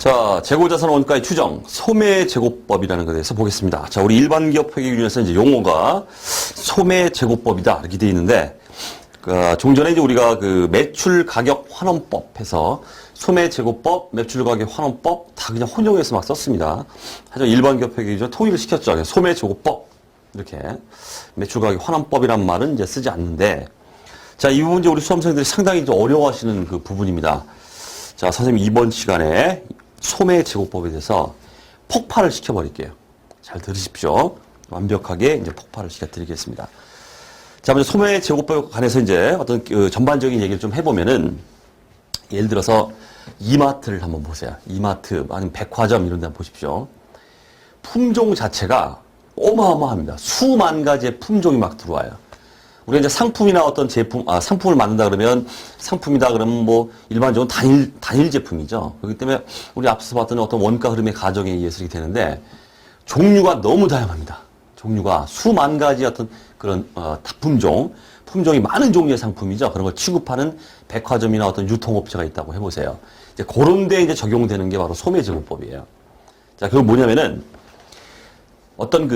자, 재고자산 원가의 추정, 소매재고법이라는 것에 대해서 보겠습니다. 자, 우리 일반기업 회계기준에서 이제 용어가 소매재고법이다 이렇게 되어 있는데, 좀 전에 이제 우리가 그 매출가격환원법 해서 소매재고법, 매출가격환원법 다 그냥 혼용해서 막 썼습니다. 하지만 일반기업 회계기준 통일을 시켰죠. 소매재고법 이렇게 매출가격환원법이란 말은 이제 쓰지 않는데, 자, 이 부분 이제 우리 수험생들이 상당히 좀 어려워하시는 그 부분입니다. 자, 선생님 이번 시간에 소매재고법에 대해서 폭발을 시켜버릴게요. 잘 들으십시오. 완벽하게 이제 폭발을 시켜드리겠습니다. 자, 먼저 소매재고법에 관해서 이제 어떤 그 전반적인 얘기를 좀 해보면은, 예를 들어서 이마트를 한번 보세요. 이마트 아니면 백화점 이런 데 한번 보십시오. 품종 자체가 어마어마합니다. 수만 가지의 품종이 막 들어와요. 우리가 이제 상품이나 어떤 제품, 상품을 만든다 그러면, 상품이다 그러면 뭐, 일반적으로 단일 제품이죠. 그렇기 때문에 우리 앞서서 봤던 어떤 원가 흐름의 가정에 의해서 이렇게 되는데, 종류가 너무 다양합니다. 종류가 수만 가지 어떤 그런, 품종이 많은 종류의 상품이죠. 그런 걸 취급하는 백화점이나 어떤 유통업체가 있다고 해보세요. 이제 그런 데 이제 적용되는 게 바로 소매재고법이에요. 자, 그건 뭐냐면은, 어떤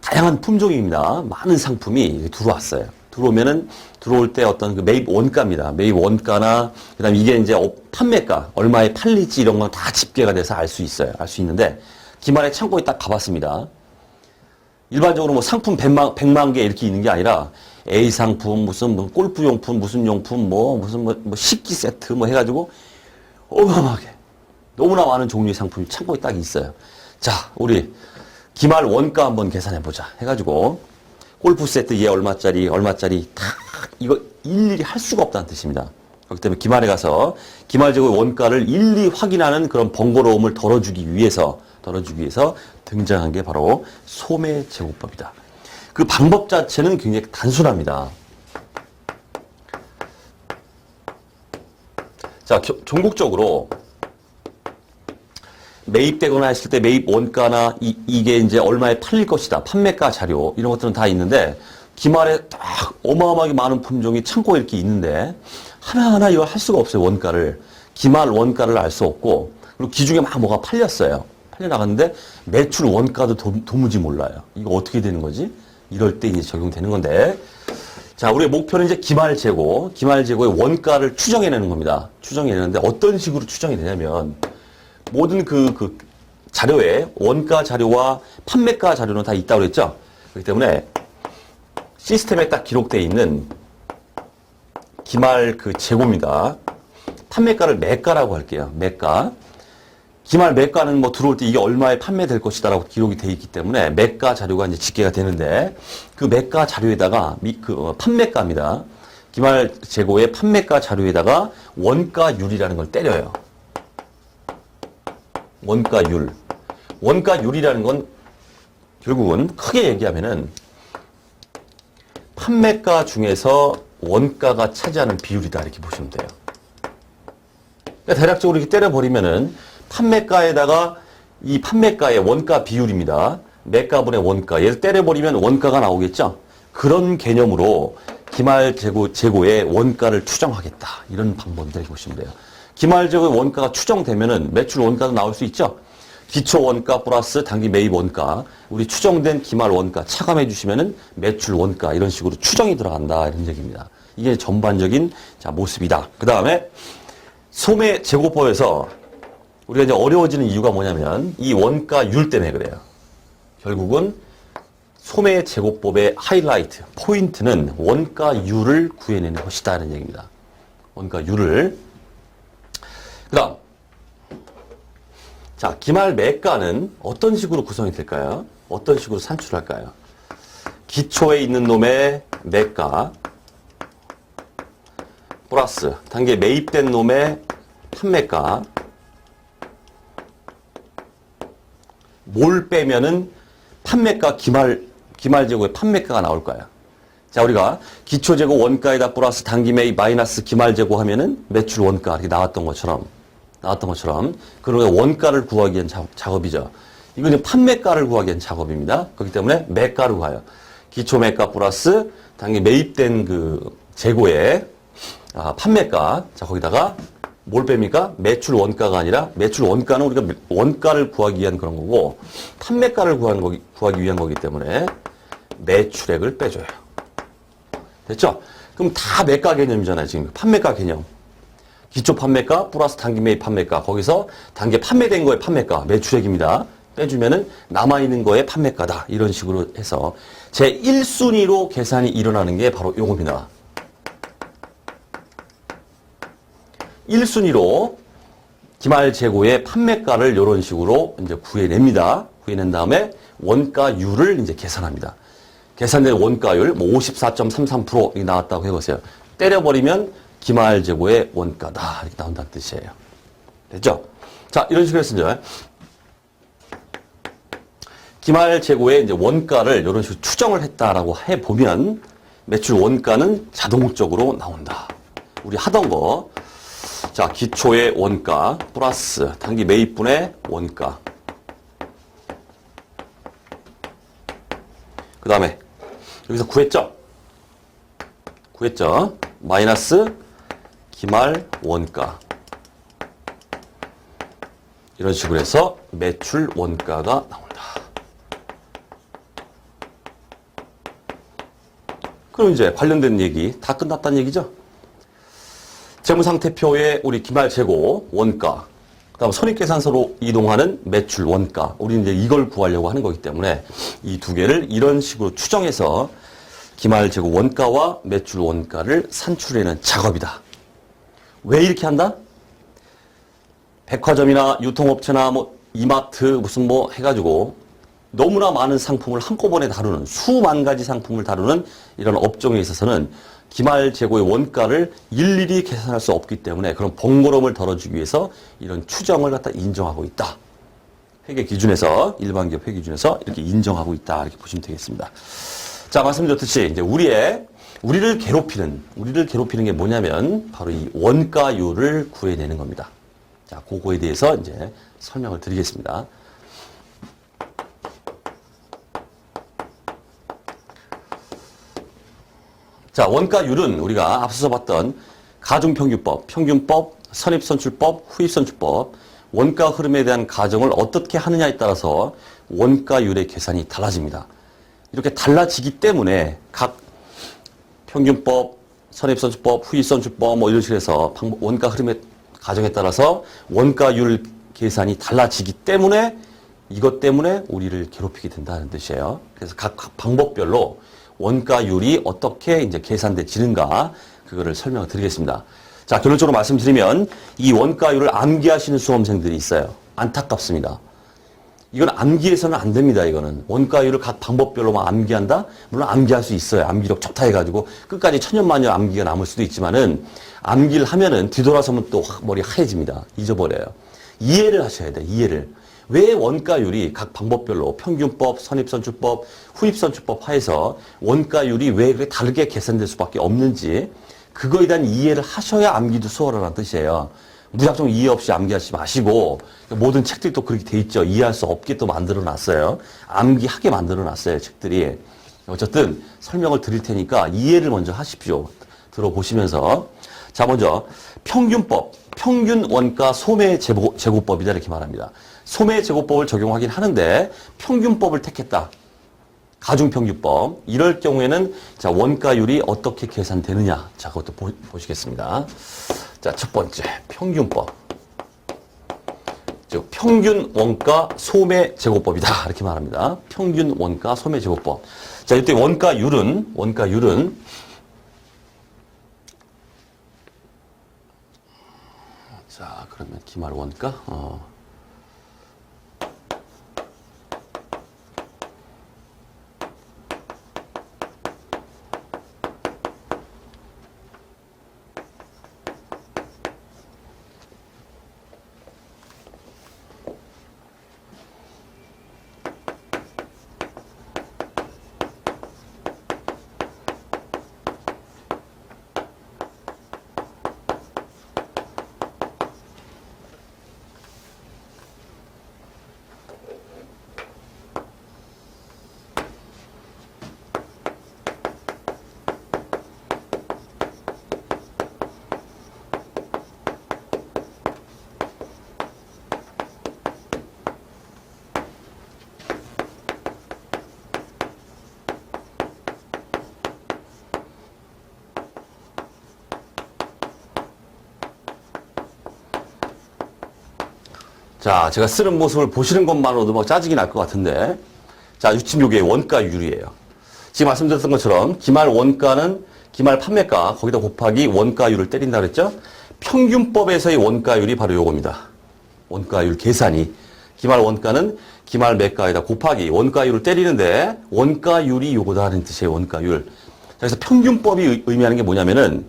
다양한 품종입니다. 많은 상품이 들어왔어요. 들어오면은, 들어올 때 어떤 매입 원가입니다. 매입 원가나, 그 다음에 이게 이제 판매가, 얼마에 팔릴지 이런 건 다 집계가 돼서 알 수 있어요. 알 수 있는데, 기말에 창고에 딱 가봤습니다. 일반적으로 뭐 상품 100만 개 이렇게 있는 게 아니라, A 상품, 무슨 뭐 골프용품, 무슨 용품, 무슨 식기 세트 해가지고, 어마어마하게, 너무나 많은 종류의 상품이 창고에 딱 있어요. 자, 우리, 기말 원가 한번 계산해보자. 해가지고, 골프 세트 얘 얼마짜리 다 이거 일일이 할 수가 없다는 뜻입니다. 그렇기 때문에 기말에 가서 기말재고의 원가를 일일이 확인하는 그런 번거로움을 덜어주기 위해서 등장한 게 바로 소매재고법이다. 그 방법 자체는 굉장히 단순합니다. 자, 종국적으로 매입되거나 했을 때 매입 원가나 이게 이제 얼마에 팔릴 것이다. 판매가 자료 이런 것들은 다 있는데, 기말에 딱 어마어마하게 많은 품종이 창고에 이렇게 있는데 하나하나 이걸 할 수가 없어요. 원가를. 기말 원가를 알 수 없고, 그리고 기중에 막 뭐가 팔렸어요. 팔려나갔는데 매출 원가도 도무지 몰라요. 이거 어떻게 되는 거지? 이럴 때 이제 적용되는 건데, 자, 우리의 목표는 이제 기말재고의 원가를 추정해내는 겁니다. 추정해내는데 어떤 식으로 추정이 되냐면, 모든 자료에 원가 자료와 판매가 자료는 다 있다고 그랬죠? 그렇기 때문에 시스템에 딱 기록되어 있는 기말 재고입니다. 판매가를 매가라고 할게요. 매가. 기말 매가는 뭐 들어올 때 이게 얼마에 판매될 것이다라고 기록이 되어 있기 때문에 매가 자료가 이제 집계가 되는데, 그 매가 자료에다가 판매가입니다. 기말 재고의 판매가 자료에다가 원가율이라는 걸 때려요. 원가율. 원가율이라는 건 결국은 크게 얘기하면은 판매가 중에서 원가가 차지하는 비율이다 이렇게 보시면 돼요. 그러니까 대략적으로 이렇게 때려버리면은 판매가에다가 이 판매가의 원가 비율입니다. 매가분의 원가. 얘를 때려버리면 원가가 나오겠죠? 그런 개념으로 기말 재고의 원가를 추정하겠다. 이런 방법이다 이렇게 보시면 돼요. 기말재고의 원가가 추정되면은 매출 원가도 나올 수 있죠. 기초 원가 플러스 단기 매입 원가, 우리 추정된 기말 원가 차감해 주시면은 매출 원가 이런 식으로 추정이 들어간다 이런 얘기입니다. 이게 전반적인 모습이다. 그 다음에 소매재고법에서 우리가 이제 어려워지는 이유가 뭐냐면 이 원가율 때문에 그래요. 결국은 소매재고법의 하이라이트 포인트는 원가율을 구해내는 것이다 이런 얘기입니다. 원가율을. 그 다음, 자, 기말 매가는 어떤 식으로 구성이 될까요? 어떤 식으로 산출할까요? 기초에 있는 놈의 매가 플러스 단계 매입된 놈의 판매가, 뭘 빼면은 판매가 기말재고의 판매가가 나올까요? 자, 우리가 기초재고 원가에다 플러스 단기 매입 마이너스 기말재고 하면은 매출 원가 이렇게 나왔던 것처럼 그런 원가를 구하기 위한 작업이죠. 이건 이제 판매가를 구하기 위한 작업입니다. 그렇기 때문에 매가로 가요. 기초 매가 플러스 단기 매입된 재고의 판매가. 자, 거기다가 뭘 뺍니까? 매출 원가가 아니라 매출 원가는 우리가 원가를 구하기 위한 그런 거고 판매가를 구하기 위한 거기 때문에 매출액을 빼줘요. 됐죠? 그럼 다 매가 개념이잖아요. 지금 판매가 개념. 기초 판매가 플러스 단기 매입 판매가. 거기서 단기 판매된 거의 판매가 매출액입니다. 빼주면은 남아있는 거의 판매가다. 이런 식으로 해서 제 1순위로 계산이 일어나는 게 바로 요겁니다. 1순위로 기말 재고의 판매가를 이런 식으로 이제 구해냅니다. 구해낸 다음에 원가율을 이제 계산합니다. 계산된 원가율, 54.33% 나왔다고 해보세요. 때려버리면 기말 재고의 원가다. 이렇게 나온다는 뜻이에요. 됐죠? 자, 이런 식으로 해서 이제 기말 재고의 이제 원가를 이런 식으로 추정을 했다라고 해보면 매출 원가는 자동적으로 나온다. 우리 하던 거. 자, 기초의 원가 플러스 단기 매입분의 원가. 그 다음에 여기서 구했죠? 마이너스 기말 원가. 이런 식으로 해서 매출 원가가 나온다. 그럼 이제 관련된 얘기 다 끝났다는 얘기죠? 재무상태표에 우리 기말 재고 원가, 그다음 손익계산서로 이동하는 매출 원가, 우리는 이제 이걸 구하려고 하는 거기 때문에 이 두 개를 이런 식으로 추정해서 기말 재고 원가와 매출 원가를 산출해내는 작업이다. 왜 이렇게 한다? 백화점이나 유통업체나 뭐 이마트 무슨 뭐 해가지고 너무나 많은 상품을 한꺼번에 다루는 수만 가지 상품을 다루는 이런 업종에 있어서는 기말 재고의 원가를 일일이 계산할 수 없기 때문에 그런 번거로움을 덜어주기 위해서 이런 추정을 갖다 인정하고 있다. 회계 기준에서, 일반 기업 회계 기준에서 이렇게 인정하고 있다. 이렇게 보시면 되겠습니다. 자, 말씀드렸듯이 이제 우리를 괴롭히는 게 뭐냐면 바로 이 원가율을 구해내는 겁니다. 자, 그거에 대해서 이제 설명을 드리겠습니다. 자, 원가율은 우리가 앞서서 봤던 가중평균법, 평균법, 선입선출법, 후입선출법, 원가 흐름에 대한 가정을 어떻게 하느냐에 따라서 원가율의 계산이 달라집니다. 이렇게 달라지기 때문에 각 평균법, 선입선출법, 후입선출법 뭐 이런 식으로 해서 원가 흐름의 가정에 따라서 원가율 계산이 달라지기 때문에 이것 때문에 우리를 괴롭히게 된다는 뜻이에요. 그래서 각 방법별로 원가율이 어떻게 이제 계산되지는가 그거를 설명을 드리겠습니다. 자, 결론적으로 말씀드리면 이 원가율을 암기하시는 수험생들이 있어요. 안타깝습니다. 이건 암기해서는 안 됩니다. 이거는 원가율을 각 방법별로만 암기한다? 물론 암기할 수 있어요. 암기력 좋다 해가지고 끝까지 천년만년 암기가 남을 수도 있지만은 암기를 하면은 뒤돌아서면 또 머리 하얘집니다. 잊어버려요. 이해를 하셔야 돼요. 이해를. 왜 원가율이 각 방법별로 평균법, 선입선출법, 후입선출법 하에서 원가율이 왜 그렇게 다르게 계산될 수밖에 없는지 그거에 대한 이해를 하셔야 암기도 수월하라는 뜻이에요. 무작정 이해 없이 암기하지 마시고 모든 책들이 또 그렇게 돼 있죠. 이해할 수 없게 또 만들어 놨어요. 암기하게 만들어 놨어요. 책들이. 어쨌든 설명을 드릴 테니까 이해를 먼저 하십시오. 들어보시면서. 자, 먼저 평균법, 평균 원가 소매 제고법이다 이렇게 말합니다. 소매 제고법을 적용하긴 하는데 평균법을 택했다. 가중평균법. 이럴 경우에는 자, 원가율이 어떻게 계산되느냐. 자, 그것도 보시겠습니다. 자, 첫 번째 평균법. 즉 평균 원가 소매 제고법이다. 이렇게 말합니다. 평균 원가 소매 제고법. 자, 이때 원가율은 자, 그러면 기말 원가 자, 제가 쓰는 모습을 보시는 것만으로도 막 짜증이 날 것 같은데. 자, 지금 요게 원가율이에요. 지금 말씀드렸던 것처럼 기말 원가는 기말 판매가 거기다 곱하기 원가율을 때린다 그랬죠? 평균법에서의 원가율이 바로 요겁니다. 원가율 계산이. 기말 원가는 기말 매가에다 곱하기 원가율을 때리는데 원가율이 요거다라는 뜻이에요. 원가율. 자, 그래서 평균법이 의미하는 게 뭐냐면은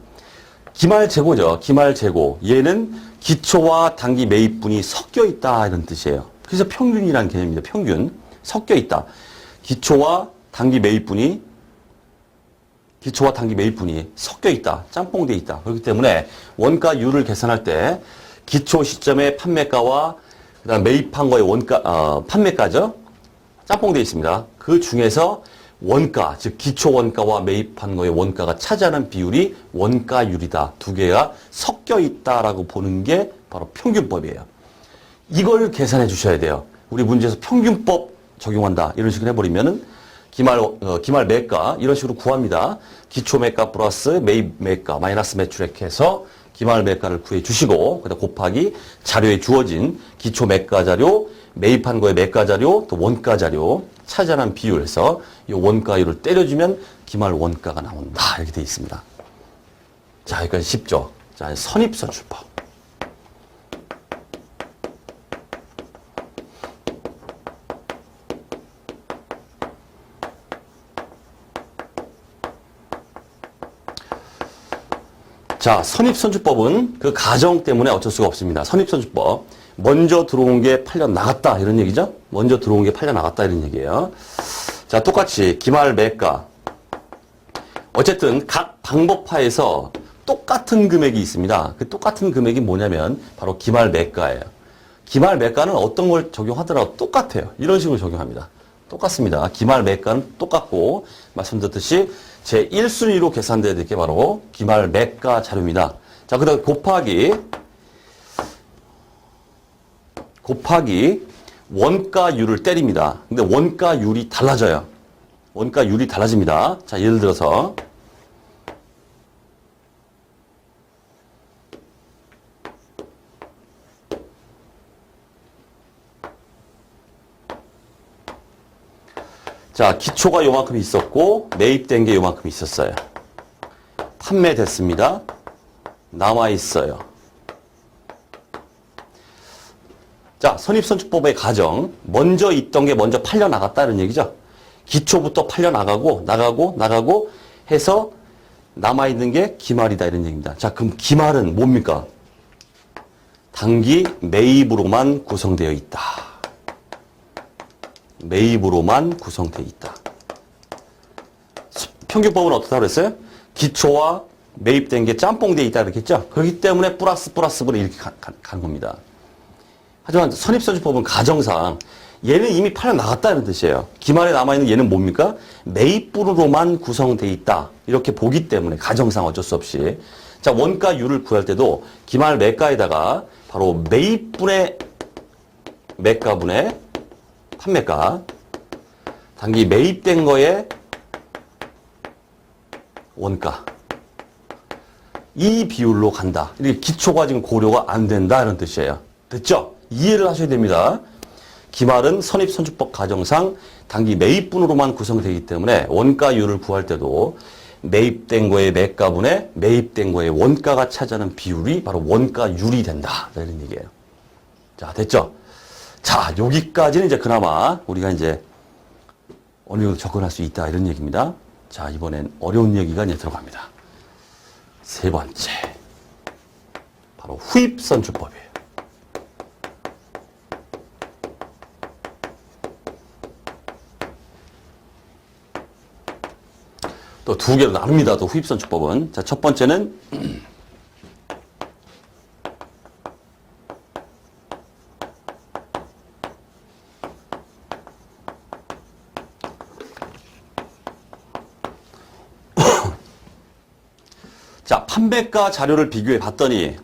기말 재고죠. 기말 재고. 얘는 기초와 단기 매입분이 섞여 있다 이런 뜻이에요. 그래서 평균이라는 개념입니다. 평균. 섞여 있다. 기초와 단기 매입분이 섞여 있다. 짬뽕돼 있다. 그렇기 때문에 원가율을 계산할 때 기초 시점의 판매가와 그다음 매입한 거의 판매가죠. 짬뽕돼 있습니다. 그 중에서 원가, 즉 기초 원가와 매입한 거의 원가가 차지하는 비율이 원가율이다. 두 개가 섞여 있다라고 보는 게 바로 평균법이에요. 이걸 계산해 주셔야 돼요. 우리 문제에서 평균법 적용한다. 이런 식으로 해버리면은 기말 매가 이런 식으로 구합니다. 기초 매가 플러스 매입 매가 마이너스 매출액 해서 기말 매가를 구해 주시고 그다음 곱하기 자료에 주어진 기초 매가 자료, 매입한 거의 매가 자료, 또 원가 자료 차지하는 비율에서 이 원가율을 때려주면 기말 원가가 나온다. 이렇게 되어 있습니다. 자, 여기까지 쉽죠? 자, 선입선출법. 자, 선입선출법은 그 가정 때문에 어쩔 수가 없습니다. 선입선출법. 먼저 들어온 게 팔려 나갔다. 이런 얘기죠? 먼저 들어온 게 팔려 나갔다. 이런 얘기예요. 자, 똑같이 기말 매가. 어쨌든 각 방법하에서 똑같은 금액이 있습니다. 그 똑같은 금액이 뭐냐면 바로 기말 매가예요. 기말 매가는 어떤 걸 적용하더라도 똑같아요. 이런 식으로 적용합니다. 똑같습니다. 기말 매가는 똑같고 말씀드렸듯이 제1순위로 계산돼야 될 게 바로 기말 매가 자료입니다. 자, 그 다음에 곱하기 원가율을 때립니다. 근데 원가율이 달라져요. 원가율이 달라집니다. 자, 예를 들어서 자, 기초가 요만큼 있었고 매입된 게 요만큼 있었어요. 판매됐습니다. 남아있어요. 자, 선입선출법의 가정. 먼저 있던 게 먼저 팔려나갔다는 얘기죠. 기초부터 나가고 해서 남아있는 게 기말이다 이런 얘기입니다. 자, 그럼 기말은 뭡니까? 단기 매입으로만 구성되어 있다. 매입으로만 구성되어 있다. 평균법은 어떻다고 그랬어요? 기초와 매입된 게 짬뽕되어 있다 이렇게 했죠? 그렇기 때문에 플러스로 이렇게 가는 겁니다. 하지만 선입선출법은 가정상 얘는 이미 팔려 나갔다는 뜻이에요. 기말에 남아있는 얘는 뭡니까? 매입분으로만 구성되어 있다. 이렇게 보기 때문에 가정상 어쩔 수 없이. 자, 원가율을 구할 때도 기말 매가에다가 바로 매입분의 매가분의 판매가 단기 매입된 거에 원가 이 비율로 간다. 이렇게 기초가 지금 고려가 안 된다 이런 뜻이에요. 됐죠? 이해를 하셔야 됩니다. 기말은 선입선출법 가정상 단기 매입분으로만 구성되기 때문에 원가율을 구할 때도 매입된 거의 매가분에 매입된 거의 원가가 차지하는 비율이 바로 원가율이 된다. 이런 얘기예요. 자, 됐죠? 자, 여기까지는 이제 그나마 우리가 이제 어느 정도 접근할 수 있다 이런 얘기입니다. 자, 이번엔 어려운 얘기가 이제 들어갑니다. 세 번째, 바로 후입선출법이에요. 또 두 개로 나눕니다. 또 후입선출법은. 자, 첫 번째는 자, 판매가 자료를 비교해 봤더니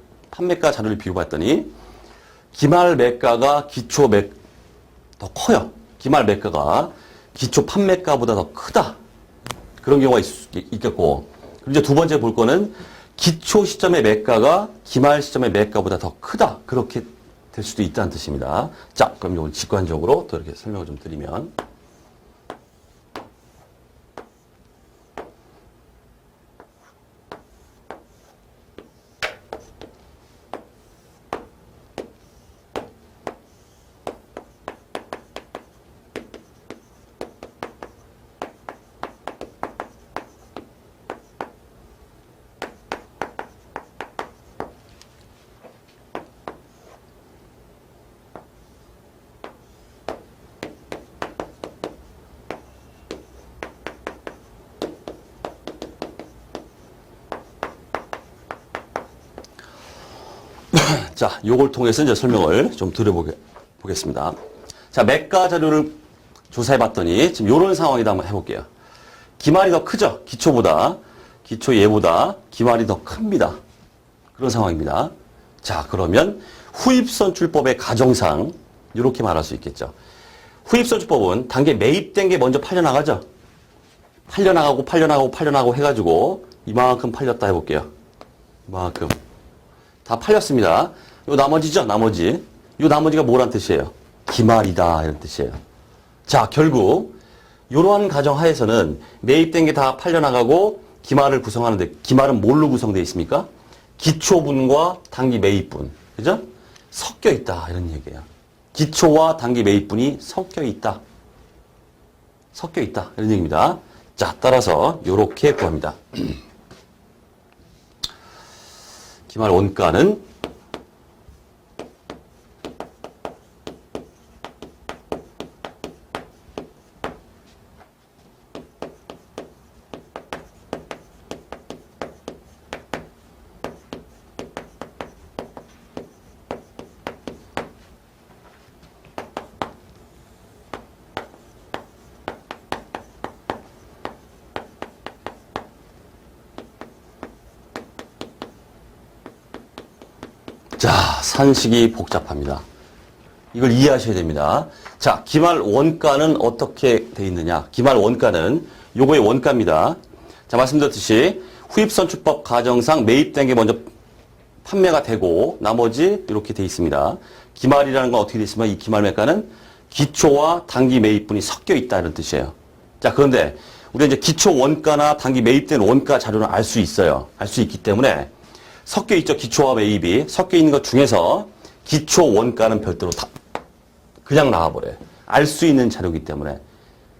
기말 매가가 기초 더 커요. 기말 매가가 기초 판매가보다 더 크다. 그런 경우가 있겠고. 그리고 이제 두 번째 볼 거는 기초 시점의 매가가 기말 시점의 매가보다 더 크다. 그렇게 될 수도 있다는 뜻입니다. 자, 그럼 이걸 직관적으로 또 이렇게 설명을 좀 드리면. 자, 요걸 통해서 이제 설명을 좀 드려보겠습니다. 자, 매가 자료를 조사해 봤더니 지금 요런 상황이다 한번 해볼게요. 기말이 더 크죠? 기초 얘보다 기말이 더 큽니다. 그런 상황입니다. 자, 그러면 후입선출법의 가정상 이렇게 말할 수 있겠죠. 후입선출법은 단계 매입된 게 먼저 팔려나가죠? 팔려나가고 해가지고 이만큼 팔렸다 해볼게요. 이만큼. 다 팔렸습니다. 요 나머지죠? 나머지. 요 나머지가 뭐란 뜻이에요? 기말이다 이런 뜻이에요. 자, 결국 이러한 가정 하에서는 매입된 게 다 팔려나가고 기말을 구성하는데 기말은 뭘로 구성되어 있습니까? 기초분과 단기 매입분. 그죠? 섞여 있다 이런 얘기예요. 기초와 단기 매입분이 섞여 있다 이런 얘기입니다. 자, 따라서 이렇게 구합니다. 기말 원가는 자, 산식이 복잡합니다. 이걸 이해하셔야 됩니다. 자, 기말 원가는 어떻게 돼 있느냐? 기말 원가는 요거의 원가입니다. 자, 말씀드렸듯이 후입선출법 가정상 매입된 게 먼저 판매가 되고 나머지 이렇게 돼 있습니다. 기말이라는 건 어떻게 돼 있으면 이 기말 매가는 기초와 단기 매입분이 섞여 있다 이런 뜻이에요. 자, 그런데 우리가 이제 기초 원가나 단기 매입된 원가 자료는 알 수 있어요. 알 수 있기 때문에 섞여 있죠. 기초와 매입이 섞여 있는 것 중에서 기초 원가는 별도로 다 그냥 나와버려요. 알 수 있는 자료이기 때문에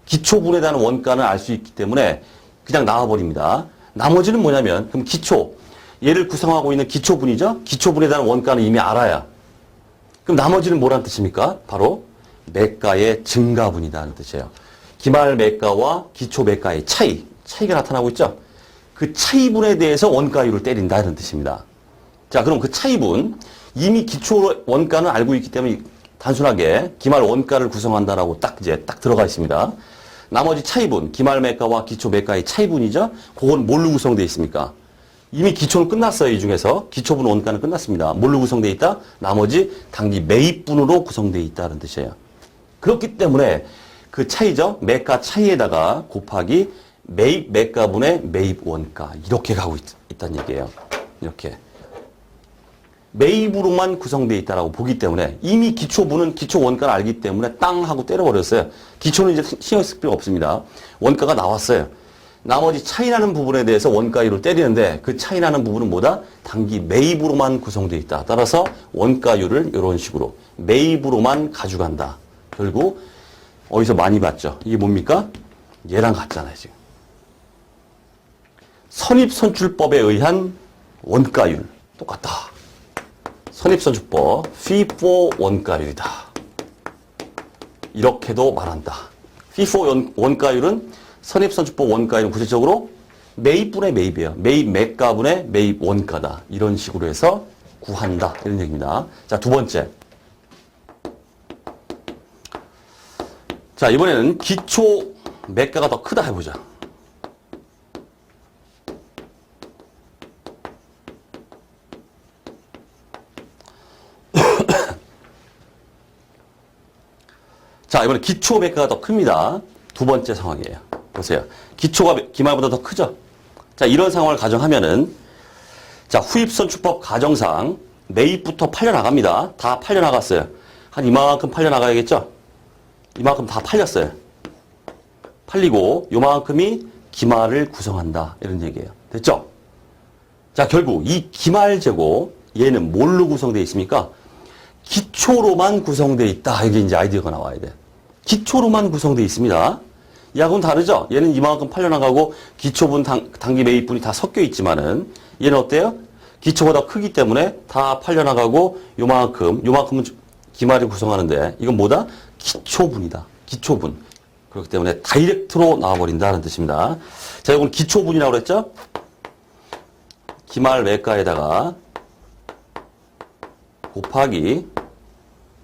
기초분에 대한 원가는 알 수 있기 때문에 그냥 나와버립니다. 나머지는 뭐냐면 그럼 기초 얘를 구성하고 있는 기초분이죠. 기초분에 대한 원가는 이미 알아야. 그럼 나머지는 뭐란 뜻입니까? 바로 매가의 증가분이다는 뜻이에요. 기말 매가와 기초 매가의 차이가 나타나고 있죠. 그 차이분에 대해서 원가율을 때린다 이런 뜻입니다. 자, 그럼 그 차이분 이미 기초 원가는 알고 있기 때문에 단순하게 기말 원가를 구성한다라고 딱 들어가 있습니다. 나머지 차이분, 기말 매가와 기초 매가의 차이분이죠. 그건 뭘로 구성되어 있습니까? 이미 기초는 끝났어요. 이 중에서 기초분 원가는 끝났습니다. 뭘로 구성되어 있다? 나머지 단기 매입분으로 구성되어 있다는 뜻이에요. 그렇기 때문에 그 차이죠. 매가 차이에다가 곱하기 매입 매가분의 매입 원가 이렇게 가고 있다는 얘기예요. 이렇게 매입으로만 구성되어 있다라고 보기 때문에 이미 기초분은 기초 원가를 알기 때문에 땅 하고 때려버렸어요. 기초는 이제 신경 쓸 필요가 없습니다. 원가가 나왔어요. 나머지 차이나는 부분에 대해서 원가율을 때리는데 그 차이나는 부분은 뭐다? 단기 매입으로만 구성되어 있다. 따라서 원가율을 이런 식으로 매입으로만 가져간다. 결국 어디서 많이 봤죠? 이게 뭡니까? 얘랑 같잖아요. 지금. 선입선출법에 의한 원가율 똑같다. 선입선출법 FIFO 원가율이다. 이렇게도 말한다. FIFO 원가율은 선입선출법 원가율은 구체적으로 매입분의 매입이에요. 매입 매가분의 매입 원가다. 이런 식으로 해서 구한다. 이런 얘기입니다. 자, 두 번째. 자, 이번에는 기초 매가가 더 크다 해보자. 자, 이번에 기초 매가가 더 큽니다. 두 번째 상황이에요. 보세요. 기초가 기말보다 더 크죠? 자, 이런 상황을 가정하면은, 자, 후입선출법 가정상 매입부터 팔려나갑니다. 다 팔려나갔어요. 한 이만큼 팔려나가야겠죠? 이만큼 다 팔렸어요. 팔리고 요만큼이 기말을 구성한다. 이런 얘기예요. 됐죠? 자, 결국 이 기말 재고 얘는 뭘로 구성되어 있습니까? 기초로만 구성되어 있다. 이게 이제 아이디어가 나와야 돼. 기초로만 구성되어 있습니다. 얘하고는 다르죠? 얘는 이만큼 팔려나가고 기초분, 단기 매입분이 다 섞여 있지만은 얘는 어때요? 기초가 더 크기 때문에 다 팔려나가고 요만큼은 기말이 구성하는데 이건 뭐다? 기초분이다. 기초분. 그렇기 때문에 다이렉트로 나와버린다는 뜻입니다. 자, 이건 기초분이라고 그랬죠? 기말 매가에다가 곱하기,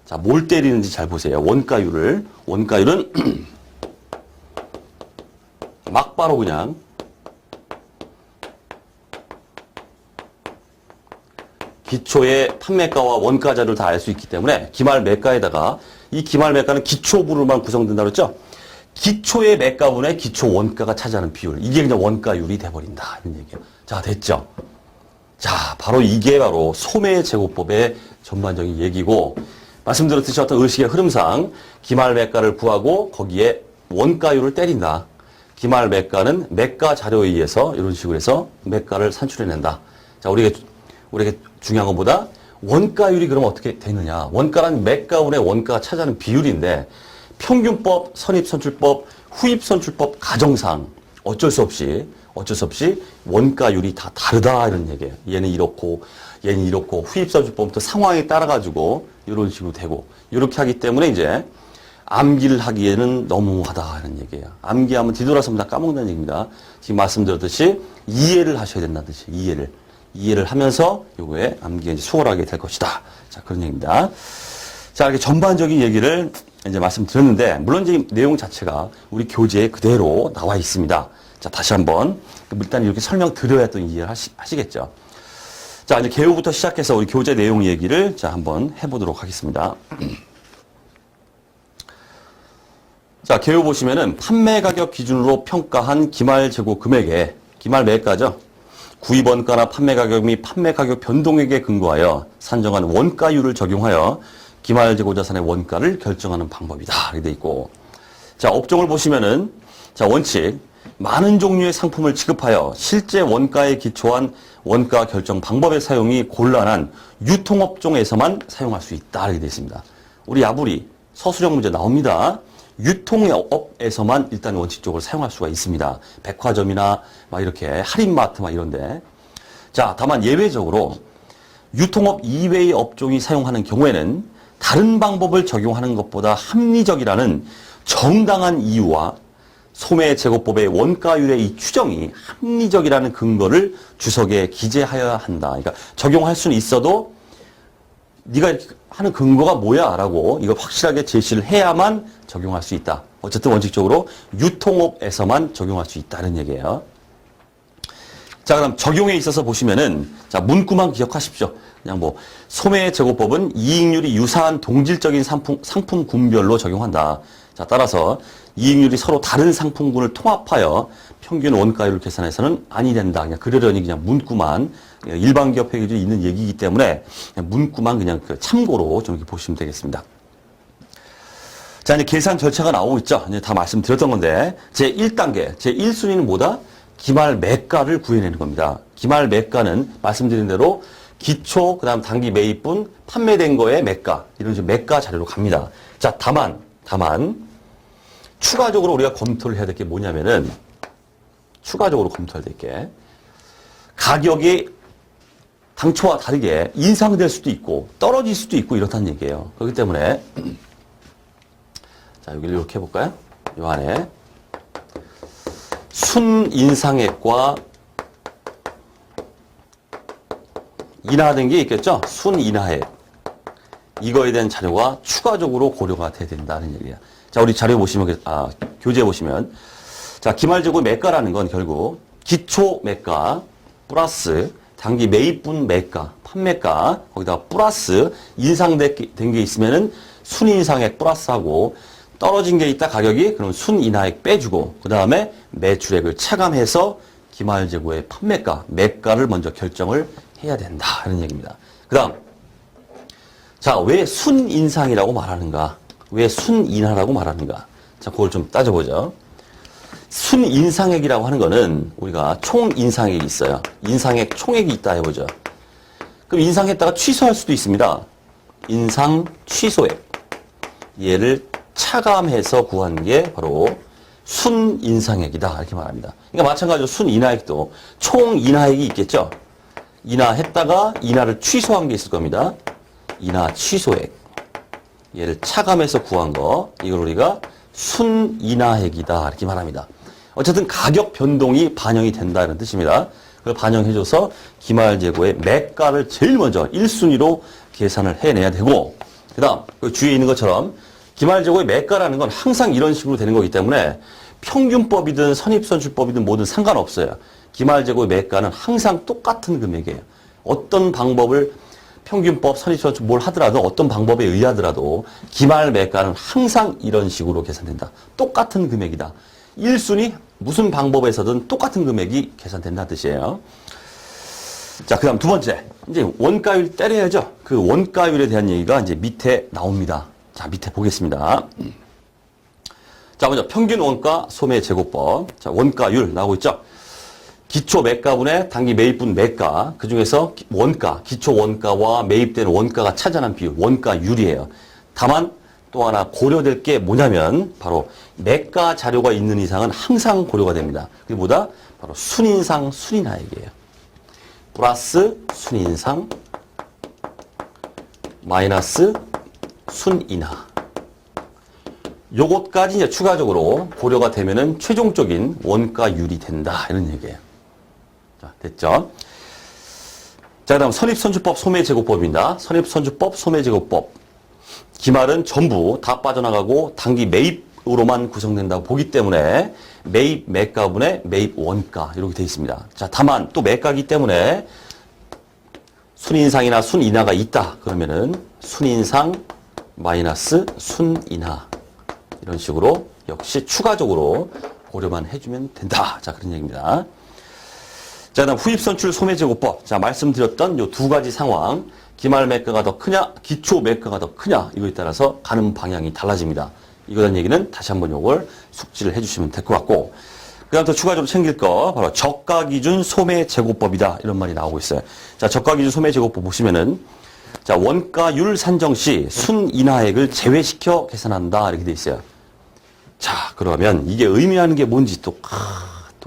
자, 뭘 때리는지 잘 보세요. 원가율은 막바로 그냥 기초의 판매가와 원가 자료를 다 알 수 있기 때문에 기말 매가에다가 이 기말 매가는 기초분으로만 구성된다고 그랬죠? 기초의 매가분의 기초 원가가 차지하는 비율. 이게 그냥 원가율이 돼버린다. 이런 얘기예요. 자, 됐죠? 자, 바로 이게 바로 소매제고법의 전반적인 얘기고, 말씀드렸듯이 어떤 의식의 흐름상 기말 매가를 구하고 거기에 원가율을 때린다. 기말 매가는 매가 자료에 의해서 이런 식으로 해서 매가를 산출해낸다. 자, 우리에게 중요한 것보다 원가율이 그럼 어떻게 되느냐. 원가란 매가분의 원가가 차지하는 비율인데 평균법, 선입선출법, 후입선출법 가정상 어쩔 수 없이 원가율이 다 다르다 이런 얘기예요. 얘는 이렇고 후입선출법부터 상황에 따라가지고 이런 식으로 되고 이렇게 하기 때문에 이제 암기를 하기에는 너무하다 이런 얘기예요. 암기하면 뒤돌아서면 다 까먹는다는 얘기입니다. 지금 말씀드렸듯이 이해를 하셔야 된다는 뜻이에요. 이해를 하면서 요거에 암기가 이제 수월하게 될 것이다. 자, 그런 얘기입니다. 자, 이렇게 전반적인 얘기를 이제 말씀드렸는데, 물론 이제 내용 자체가 우리 교재에 그대로 나와 있습니다. 자, 다시 한번 일단 이렇게 설명드려야 또 이해를 하시겠죠. 자, 이제 개요부터 시작해서 우리 교재 내용 얘기를 자, 한번 해보도록 하겠습니다. 자, 개요 보시면은 판매 가격 기준으로 평가한 기말 재고 금액에 기말 매가죠. 구입 원가나 판매 가격 및 판매 가격 변동액에 근거하여 산정한 원가율을 적용하여 기말 재고 자산의 원가를 결정하는 방법이다. 이렇게 돼 있고. 자, 업종을 보시면은 자, 원칙 많은 종류의 상품을 취급하여 실제 원가에 기초한 원가 결정 방법의 사용이 곤란한 유통업종에서만 사용할 수 있다. 이렇게 되어 있습니다. 우리 야부리 서술형 문제 나옵니다. 유통업에서만 일단 원칙적으로 사용할 수가 있습니다. 백화점이나 막 이렇게 할인마트 막 이런데. 자, 다만 예외적으로 유통업 이외의 업종이 사용하는 경우에는 다른 방법을 적용하는 것보다 합리적이라는 정당한 이유와 소매제고법의 원가율의 이 추정이 합리적이라는 근거를 주석에 기재하여야 한다. 그러니까 적용할 수는 있어도 네가 이렇게 하는 근거가 뭐야? 라고 이걸 확실하게 제시를 해야만 적용할 수 있다. 어쨌든 원칙적으로 유통업에서만 적용할 수 있다는 얘기예요. 자, 그럼 적용에 있어서 보시면은 자, 문구만 기억하십시오. 그냥 뭐 소매제고법은 이익률이 유사한 동질적인 상품 군별로 적용한다. 자, 따라서 이익률이 서로 다른 상품군을 통합하여 평균 원가율을 계산해서는 아니 된다. 그냥 그러려니 그냥 문구만 일반 기업 회계주에 있는 얘기이기 때문에 그냥 문구만 그냥 참고로 좀 이렇게 보시면 되겠습니다. 자, 이제 계산 절차가 나오고 있죠. 이제 다 말씀드렸던 건데 제 1단계, 제 1순위는 뭐다? 기말 매가를 구해내는 겁니다. 기말 매가는 말씀드린 대로 기초, 그 다음 단기 매입분, 판매된 거의 매가, 이런 식으로 매가 자료로 갑니다. 자, 다만, 추가적으로 우리가 검토를 해야 될 게 뭐냐면은, 추가적으로 검토해야 될 게, 가격이 당초와 다르게 인상될 수도 있고, 떨어질 수도 있고, 이렇다는 얘기예요. 그렇기 때문에, 자, 여기를 이렇게 해볼까요? 요 안에, 순인상액과 인하된 게 있겠죠? 순인하액. 이거에 대한 자료가 추가적으로 고려가 돼야 된다는 얘기야. 자, 우리 자료 보시면, 교재 보시면. 자, 기말재고 매가라는 건 결국 기초 매가 플러스 단기 매입분 매가, 판매가, 거기다가 플러스 인상된 게 있으면은 순인상액 플러스하고 떨어진 게 있다 가격이 그럼 순인하액 빼주고 그 다음에 매출액을 차감해서 기말재고의 판매가, 매가를 먼저 결정을 해야 된다. 이런 얘기입니다. 그 다음 자, 왜 순인상이라고 말하는가? 왜 순인하라고 말하는가? 자, 그걸 좀 따져보죠. 순인상액이라고 하는 거는 우리가 총인상액이 있어요. 인상액 총액이 있다 해보죠. 그럼 인상했다가 취소할 수도 있습니다. 인상 취소액. 얘를 차감해서 구한 게 바로 순인상액이다 이렇게 말합니다. 그러니까 마찬가지로 순인하액도 총인하액이 있겠죠. 인하했다가 인하를 취소한 게 있을 겁니다. 인하 취소액. 얘를 차감해서 구한 거 이걸 우리가 순인하액이다 이렇게 말합니다. 어쨌든 가격 변동이 반영이 된다 이런 뜻입니다. 그걸 반영해줘서 기말재고의 매가를 제일 먼저 1순위로 계산을 해내야 되고 그 다음 그 주위에 있는 것처럼 기말재고의 매가라는 건 항상 이런 식으로 되는 거기 때문에 평균법이든 선입선출법이든 뭐든 상관없어요. 기말재고의 매가는 항상 똑같은 금액이에요. 어떤 방법을 평균법, 선입선출 뭘 하더라도 어떤 방법에 의하더라도 기말 매가는 항상 이런 식으로 계산된다. 똑같은 금액이다. 1순위 무슨 방법에서든 똑같은 금액이 계산된다는 뜻이에요. 자, 그 다음 두 번째. 이제 원가율 때려야죠. 그 원가율에 대한 얘기가 이제 밑에 나옵니다. 자, 밑에 보겠습니다. 자, 먼저 평균 원가 소매 제고법. 자, 원가율 나오고 있죠. 기초 매가분의 단기 매입분 매가, 그 중에서 원가, 기초 원가와 매입된 원가가 차지하는 비율, 원가율이에요. 다만 또 하나 고려될 게 뭐냐면 바로 매가 자료가 있는 이상은 항상 고려가 됩니다. 그게 뭐다? 바로 순인상, 순인하액이에요. 플러스 순인상 마이너스 순인하. 요것까지 이제 추가적으로 고려가 되면은 최종적인 원가율이 된다. 이런 얘기예요. 자, 됐죠? 자, 그 다음 선입선출법 소매제고법입니다. 선입선출법 소매제고법. 기말은 전부 다 빠져나가고 단기 매입으로만 구성된다고 보기 때문에 매입 매가분의 매입 원가 이렇게 되어 있습니다. 자, 다만 또 매가기 때문에 순인상이나 순인하가 있다. 그러면은 순인상 마이너스 순인하 이런 식으로 역시 추가적으로 고려만 해주면 된다. 자, 그런 얘기입니다. 자, 그다음 후입선출 소매제고법. 자, 말씀드렸던 요 두 가지 상황. 기말 매가가 더 크냐, 기초 매가가 더 크냐, 이거에 따라서 가는 방향이 달라집니다. 이거에 대한 얘기는 다시 한번 요걸 숙지를 해주시면 될 것 같고, 그 다음 또 추가적으로 챙길 거, 바로 저가기준 소매제고법이다. 이런 말이 나오고 있어요. 자, 저가기준 소매제고법 보시면은, 자, 원가율 산정 시 순인하액을 제외시켜 계산한다. 이렇게 돼 있어요. 자, 그러면 이게 의미하는 게 뭔지 또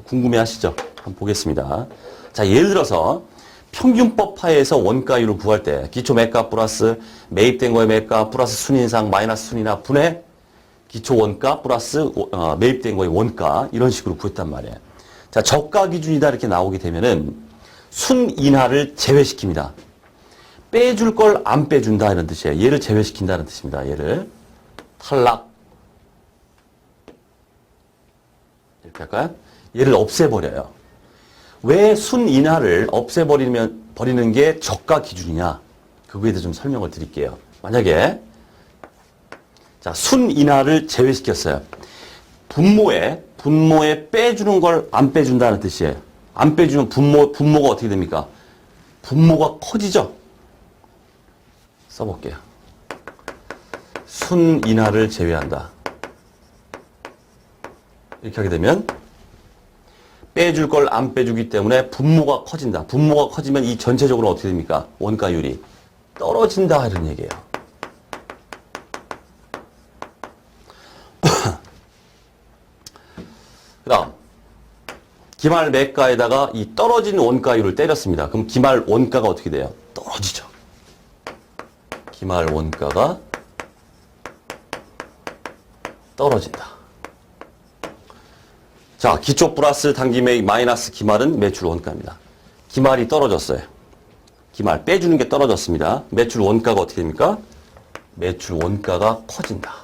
궁금해 하시죠? 한번 보겠습니다. 자, 예를 들어서, 평균법 하에서 원가율을 구할 때 기초 매가 플러스 매입된 거의 매가 플러스 순인상 마이너스 순인하 분의 기초 원가 플러스 매입된 거의 원가 이런 식으로 구했단 말이에요. 자, 저가 기준이다 이렇게 나오게 되면은 순인하를 제외시킵니다. 빼줄 걸 안 빼준다 이런 뜻이에요. 얘를 제외시킨다는 뜻입니다. 얘를 탈락 이렇게 할까요? 얘를 없애버려요. 왜 순인하를 없애버리는 게 저가 기준이냐? 그거에 대해서 좀 설명을 드릴게요. 만약에, 자, 순인하를 제외시켰어요. 분모에 빼주는 걸 안 빼준다는 뜻이에요. 안 빼주면 분모가 어떻게 됩니까? 분모가 커지죠? 써볼게요. 순인하를 제외한다. 이렇게 하게 되면, 빼줄 걸 안 빼주기 때문에 분모가 커진다. 분모가 커지면 이 전체적으로 어떻게 됩니까? 원가율이 떨어진다 이런 얘기예요. 그 다음 기말 매가에다가 이 떨어진 원가율을 때렸습니다. 그럼 기말 원가가 어떻게 돼요? 떨어지죠. 기말 원가가 떨어진다. 자, 기초 플러스 단기 매입 마이너스 기말은 매출 원가입니다. 기말이 떨어졌어요. 기말 빼주는 게 떨어졌습니다. 매출 원가가 어떻게 됩니까? 매출 원가가 커진다.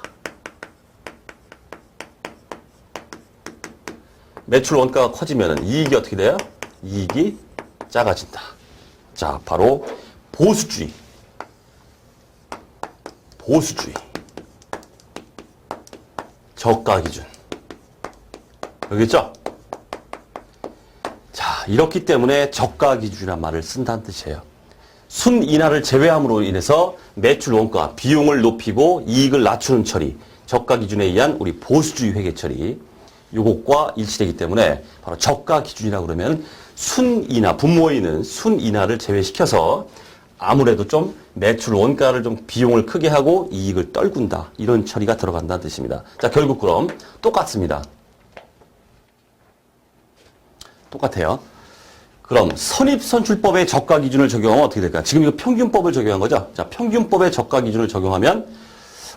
매출 원가가 커지면 이익이 어떻게 돼요? 이익이 작아진다. 자, 바로 보수주의. 저가 기준. 알겠죠? 자, 이렇기 때문에 저가 기준이란 말을 쓴다는 뜻이에요. 순인하를 제외함으로 인해서 매출 원가, 비용을 높이고 이익을 낮추는 처리, 저가 기준에 의한 우리 보수주의 회계 처리, 요것과 일치되기 때문에 바로 저가 기준이라고 그러면 순인하, 분모에 있는 순인하를 제외시켜서 아무래도 좀 매출 원가를 좀 비용을 크게 하고 이익을 떨군다. 이런 처리가 들어간다는 뜻입니다. 자, 결국 그럼 똑같습니다. 똑같아요. 그럼 선입선출법의 저가 기준을 적용하면 어떻게 될까요? 지금 이거 평균법을 적용한 거죠? 자, 평균법의 저가 기준을 적용하면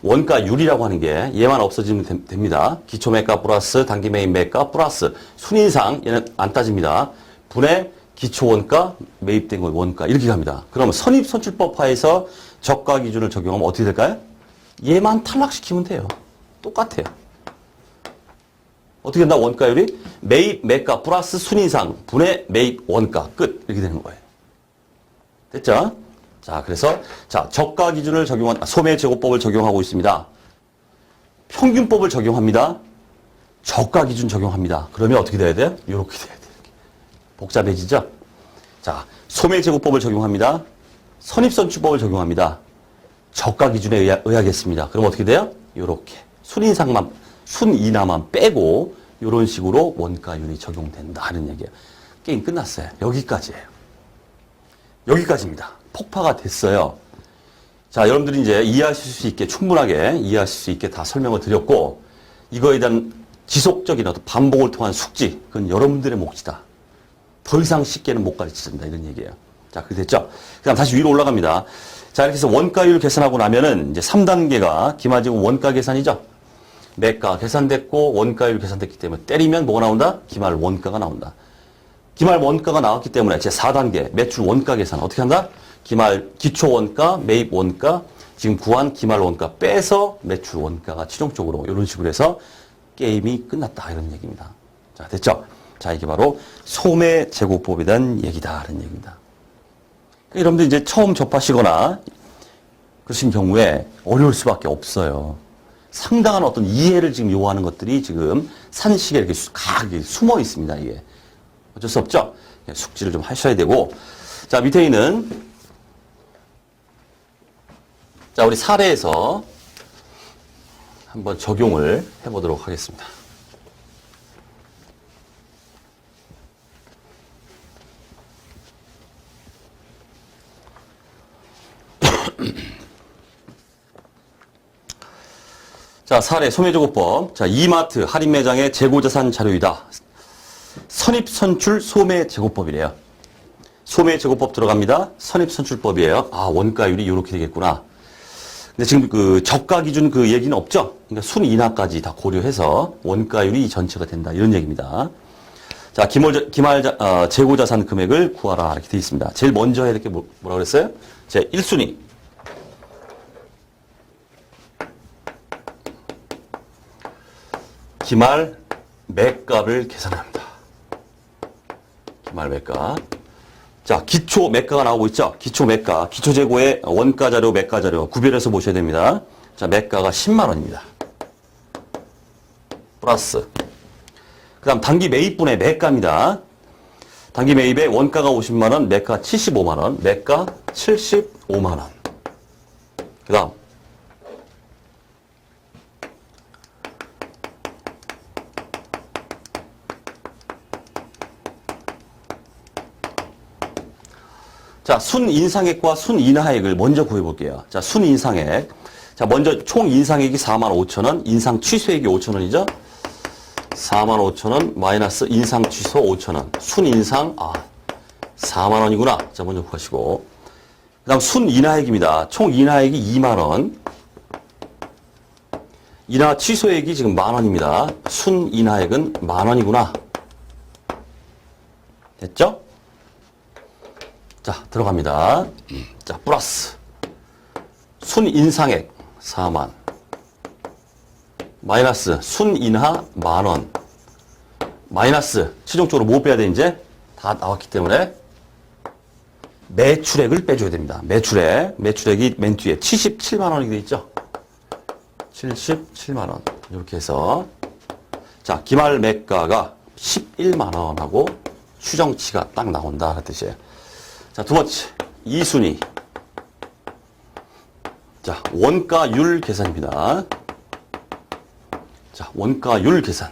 원가율이라고 하는 게 얘만 없어지면 됩니다. 기초매가 플러스 단기매입 매가 플러스 순인상 얘는 안 따집니다. 분의 기초원가 매입된 거 원가 이렇게 갑니다. 그러면 선입선출법 하에서 저가 기준을 적용하면 어떻게 될까요? 얘만 탈락시키면 돼요. 똑같아요. 어떻게 된다? 원가율이 매입 매가 플러스 순인상 분의 매입 원가 끝 이렇게 되는 거예요. 됐죠? 자, 그래서 자 저가 기준을 적용한 소매제고법을 적용하고 있습니다. 평균법을 적용합니다. 저가 기준 적용합니다. 그러면 어떻게 돼야 돼요? 이렇게 돼야 돼요. 복잡해지죠? 자, 소매제고법을 적용합니다. 선입선출법을 적용합니다. 저가 기준에 의하겠습니다. 그럼 어떻게 돼요? 이렇게 순인하만 빼고 이런 식으로 원가율이 적용된다 하는 얘기예요. 게임 끝났어요. 여기까지예요. 여기까지입니다. 폭파가 됐어요. 자, 여러분들이 이제 이해하실 수 있게 충분하게 이해하실 수 있게 다 설명을 드렸고 이거에 대한 지속적인 어떤 반복을 통한 숙지 그건 여러분들의 몫이다. 더 이상 쉽게는 못 가르치신다 이런 얘기예요. 자, 그게 됐죠? 그다음 다시 위로 올라갑니다. 자, 이렇게 해서 원가율 계산하고 나면은 이제 3단계가 기마지금 원가 계산이죠. 매가 계산됐고 원가율 계산됐기 때문에 때리면 뭐가 나온다? 기말 원가가 나온다. 기말 원가가 나왔기 때문에 제 4단계 매출 원가 계산 어떻게 한다? 기말 기초 원가, 매입 원가, 지금 구한 기말 원가 빼서 매출 원가가 최종적으로 이런 식으로 해서 게임이 끝났다 이런 얘기입니다. 자, 됐죠? 자, 이게 바로 소매제고법에 대한 얘기다 하는 얘기입니다. 그러니까 여러분들 이제 처음 접하시거나 그러신 경우에 어려울 수밖에 없어요. 상당한 어떤 이해를 지금 요구하는 것들이 지금 산식에 이렇게 가게 숨어 있습니다. 이게 어쩔 수 없죠. 숙지를 좀 하셔야 되고, 자 밑에 있는 자 우리 사례에서 한번 적용을 해보도록 하겠습니다. 자, 사례 소매제고법. 자, 이마트 할인 매장의 재고자산 자료이다. 선입선출 소매제고법이래요. 소매제고법 들어갑니다. 선입선출법이에요. 아, 원가율이 이렇게 되겠구나. 근데 지금 그 저가 기준 그 얘기는 없죠? 그러니까 순인하까지 다 고려해서 원가율이 전체가 된다. 이런 얘기입니다. 자, 재고자산 금액을 구하라. 이렇게 되어 있습니다. 제일 먼저 해야 될 게 뭐라고 그랬어요? 제 1순위. 기말 매가를 계산합니다. 기말 매가. 자, 기초 매가가 나오고 있죠? 기초 매가. 기초 재고의 원가 자료, 매가 자료 구별해서 보셔야 됩니다. 자, 매가가 10만 원입니다. 플러스. 그 다음 단기 매입분의 매가입니다. 단기 매입의 원가가 50만 원, 매가 75만 원, 매가 75만 원. 그 다음. 자, 순인상액과 순인하액을 먼저 구해볼게요. 자, 순인상액. 자, 먼저 총 인상액이 45,000원, 인상 취소액이 5,000원이죠? 45,000원 마이너스 인상 취소 5,000원. 순인상, 4만원이구나. 자, 먼저 구하시고. 그 다음 순인하액입니다. 총 인하액이 2만원. 인하 취소액이 지금 만원입니다. 순인하액은 만원이구나. 됐죠? 자, 들어갑니다. 자, 플러스. 순인상액 4만. 마이너스 순인하 만원. 마이너스 최종적으로 뭐 빼야 돼 이제? 다 나왔기 때문에 매출액을 빼줘야 됩니다. 매출액이 맨 뒤에 77만 원이 돼 있죠? 77만 원. 이렇게 해서 자, 기말 매가가 11만 원하고 추정치가 딱 나온다 그 뜻이에요. 자, 두 번째. 2순위. 자, 원가율 계산입니다. 자, 원가율 계산.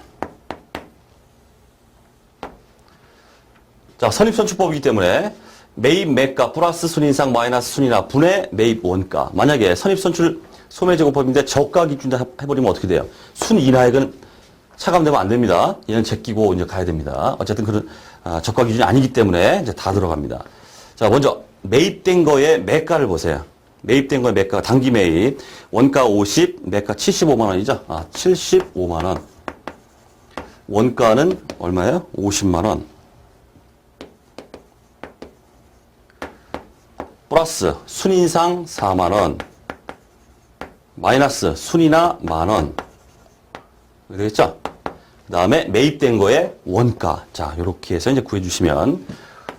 자, 선입선출법이기 때문에 매입 매가 플러스 순인상 마이너스 순이나 분의 매입 원가. 만약에 선입선출 소매제곱법인데 저가 기준으로 해버리면 어떻게 돼요? 순 이하액은 차감되면 안 됩니다. 얘는 제끼고 이제 가야 됩니다. 어쨌든 그런 저가 기준이 아니기 때문에 이제 다 들어갑니다. 자, 먼저 매입된 거의 매가를 보세요. 매입된 거의 매가가 단기 매입. 원가 50, 매가 75만 원이죠. 75만 원. 원가는 얼마예요? 50만 원. 플러스 순인상 4만 원. 마이너스 순이나 만 원. 되겠죠? 그 다음에 매입된 거에 원가. 자, 요렇게 해서 이제 구해주시면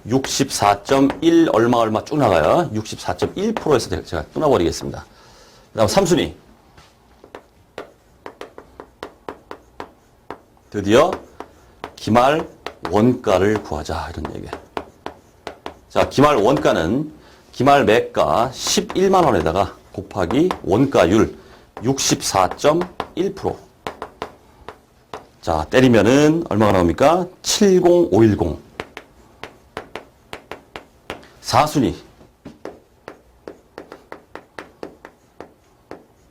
64.1 얼마 쭉 나가요. 64.1%에서 제가 끊어버리겠습니다. 그 다음 3순위. 드디어 기말 원가를 구하자. 이런 얘기. 자, 기말 원가는 기말 매가 11만 원에다가 곱하기 원가율 64.1%. 자, 때리면은 얼마가 나옵니까? 70510. 4순위.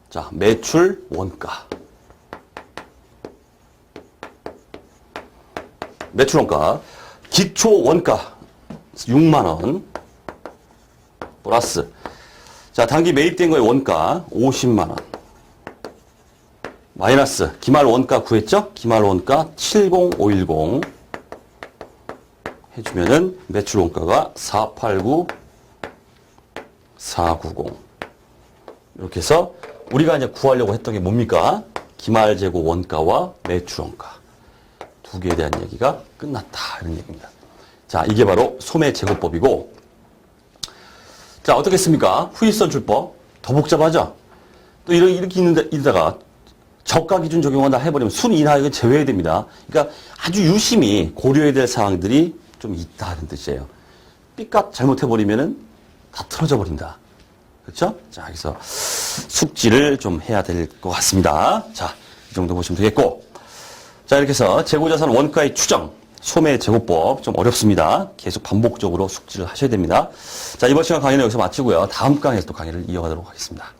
자, 매출 원가. 매출 원가. 기초 원가 6만 원. 플러스. 자, 단기 매입된 거의 원가 50만 원. 마이너스 기말 원가 구했죠? 기말 원가 70510 해주면은 매출 원가가 489 490. 이렇게 해서 우리가 이제 구하려고 했던 게 뭡니까? 기말 재고 원가와 매출 원가. 두 개에 대한 얘기가 끝났다. 이런 얘기입니다. 자, 이게 바로 소매제고법이고, 자, 어떻겠습니까? 후입선출법. 더 복잡하죠? 또 이렇게 이러다가 저가 기준 적용한다 해버리면 순 이하액은 제외해야 됩니다. 그러니까 아주 유심히 고려해야 될 사항들이 좀 있다는 뜻이에요. 삐값 잘못해버리면은 다 틀어져 버린다. 그렇죠? 자, 그래서 숙지를 좀 해야 될 것 같습니다. 자, 이 정도 보시면 되겠고. 자, 이렇게 해서 재고자산 원가의 추정, 소매제고법 좀 어렵습니다. 계속 반복적으로 숙지를 하셔야 됩니다. 자, 이번 시간 강의는 여기서 마치고요. 다음 강의에서 또 강의를 이어가도록 하겠습니다.